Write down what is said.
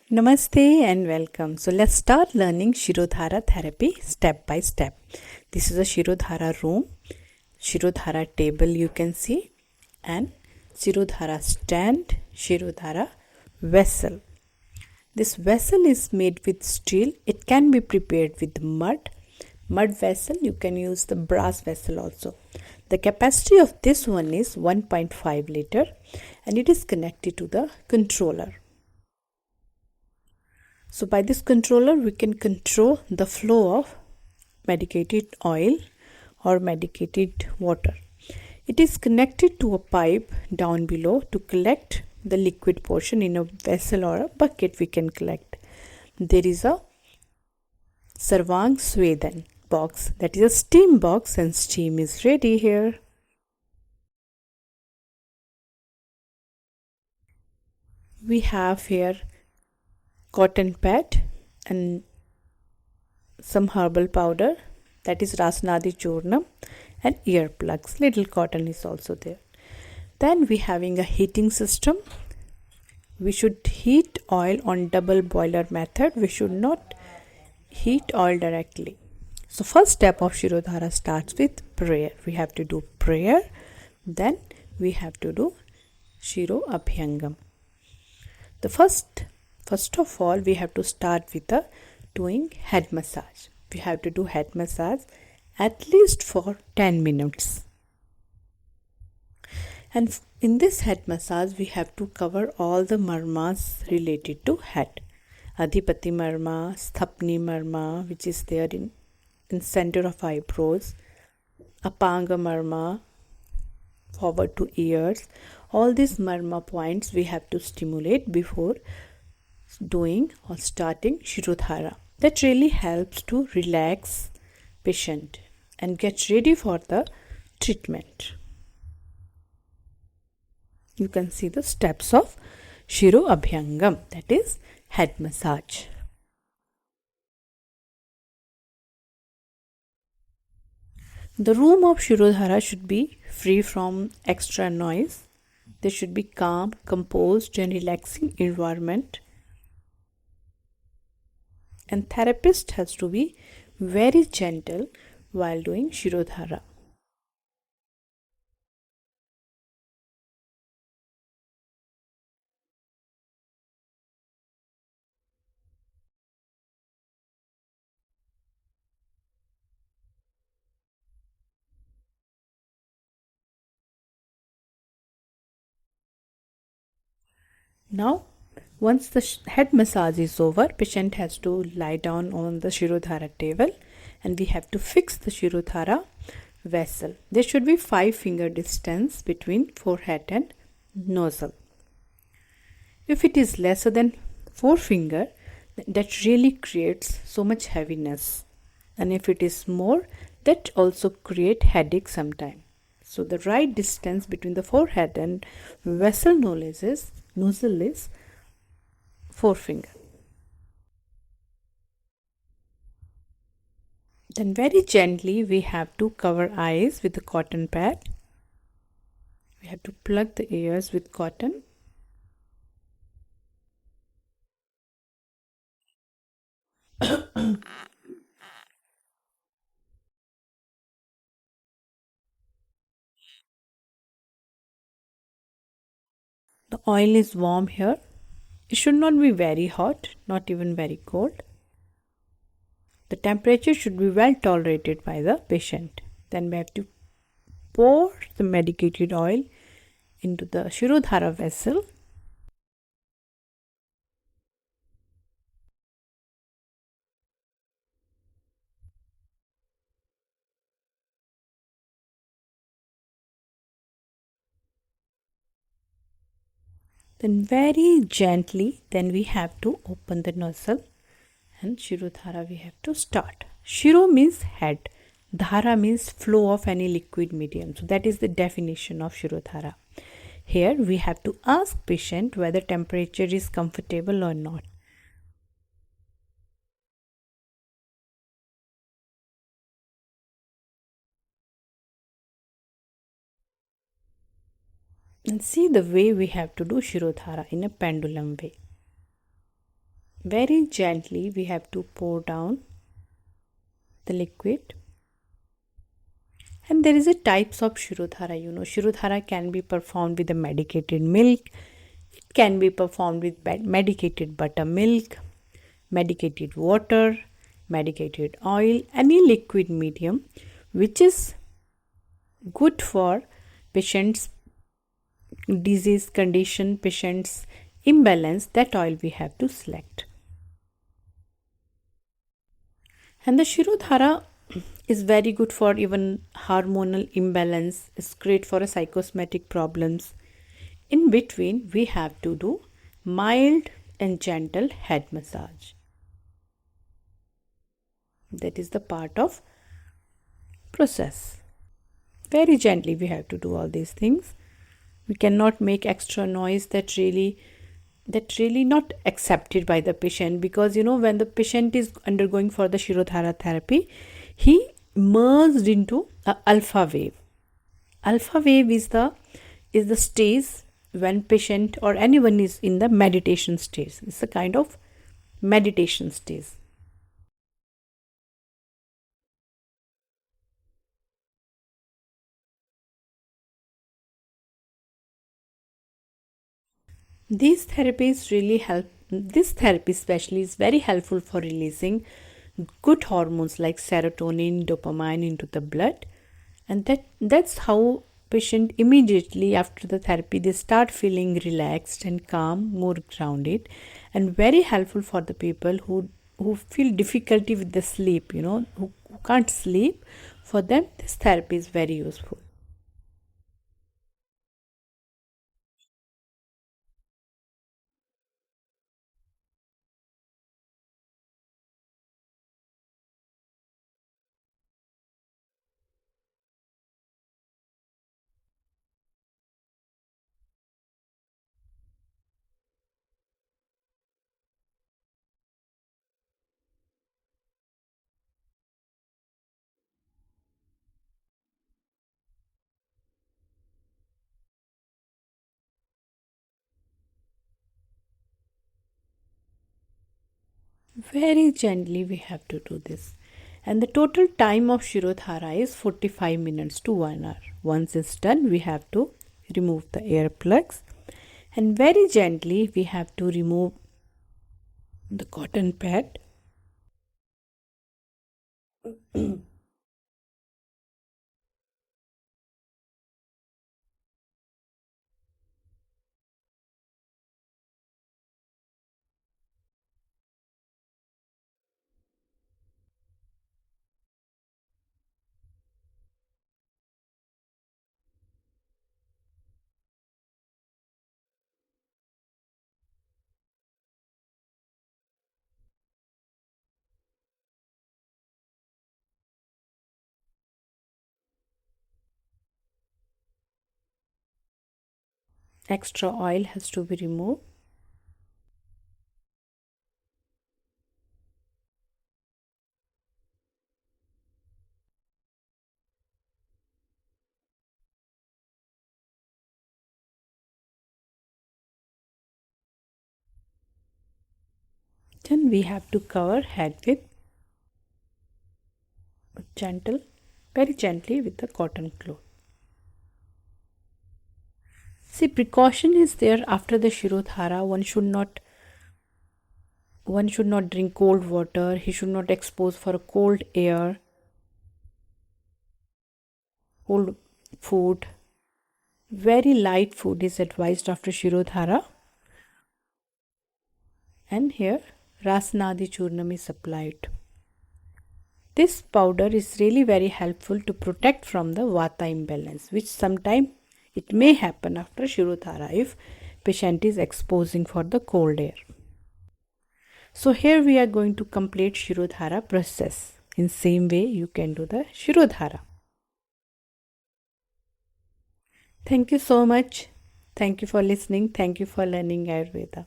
Namaste and welcome. So let's start learning Shirodhara therapy step by step. This is a Shirodhara room, Shirodhara table you can see, and Shirodhara stand, Shirodhara vessel. This vessel is made with steel. It can be prepared with mud vessel. You can use the brass vessel also. The capacity of this one is 1.5 liter and it is connected to the controller. So by this controller we can control the flow of medicated oil or medicated water. It is connected to a pipe down below to collect the liquid portion in a vessel or a bucket we can collect. There is a Sarvang Swedan box, that is a steam box, and steam is ready here. We have here cotton pad and some herbal powder, that is Rasnadi Churnam, and earplugs. Little cotton is also there. Then we having a heating system. We should heat oil on double boiler method. We should not heat oil directly. So first step of Shirodhara starts with prayer. We have to do prayer. Then we have to do Shiro Abhyangam. The first of all, we have to start with doing head massage. We have to do head massage at least for 10 minutes. And in this head massage, we have to cover all the marmas related to head. Adhipati marma, Sthapni marma, which is there in center of eyebrows, Apanga marma, forward to ears. All these marma points we have to stimulate before doing or starting Shirodhara. That really helps to relax patient and get ready for the treatment. You can see the steps of Shiro Abhyangam, that is head massage. The room of Shirodhara should be free from extra noise. There should be calm, composed and relaxing environment. And therapist has to be very gentle while doing Shirodhara. Now, once the head massage is over, patient has to lie down on the Shirodhara table and we have to fix the Shirodhara vessel. There should be 5 finger distance between forehead and nozzle. If it is lesser than 4 finger, that really creates so much heaviness. And if it is more, that also create headache sometimes. So the right distance between the forehead and vessel nozzle is 4 finger. Then very gently we have to cover eyes with the cotton pad. We have to plug the ears with cotton. The oil is warm here. It should not be very hot, not even very cold. The temperature should be well tolerated by the patient. Then we have to pour the medicated oil into the Shirodhara vessel. Then very gently, then we have to open the nozzle and Shirodhara we have to start. Shiro means head. Dhara means flow of any liquid medium. So that is the definition of Shirodhara. Here we have to ask patient whether temperature is comfortable or not. And see the way we have to do Shirodhara in a pendulum way. Very gently we have to pour down the liquid. And there is a types of Shirodhara. Shirodhara can be performed with the medicated milk. It can be performed with medicated buttermilk, medicated water, medicated oil, any liquid medium which is good for patients' disease condition, patients' imbalance. That oil we have to select. And the Shirodhara is very good for even hormonal imbalance. It's great for a psychosomatic problems. In between, we have to do mild and gentle head massage. That is the part of process. Very gently we have to do all these things. We cannot make extra noise that really not accepted by the patient, because when the patient is undergoing for the Shirodhara therapy, he merged into a alpha wave. Alpha wave is the stage when patient or anyone is in the meditation stage. It's a kind of meditation stage. These therapies really help. This therapy especially is very helpful for releasing good hormones like serotonin, dopamine into the blood, and that's how patient immediately after the therapy they start feeling relaxed and calm, more grounded, and very helpful for the people who feel difficulty with the sleep, who can't sleep. For them, this therapy is very useful. Very gently we have to do this. And the total time of Shirodhara is 45 minutes to 1 hour. Once it's done, we have to remove the earplugs. And very gently we have to remove the cotton pad. Extra oil has to be removed. Then we have to cover head with gentle, very gently with the cotton cloth. See, precaution is there after the Shirodhara. One should not drink cold water. He should not expose for cold air, cold food. Very light food is advised after Shirodhara. And here Rasnadi Churnam is applied. This powder is really very helpful to protect from the Vata imbalance, which sometimes it may happen after Shirodhara if patient is exposing for the cold air. So here we are going to complete Shirodhara process. In same way you can do the Shirodhara. Thank you so much. Thank you for listening. Thank you for learning Ayurveda.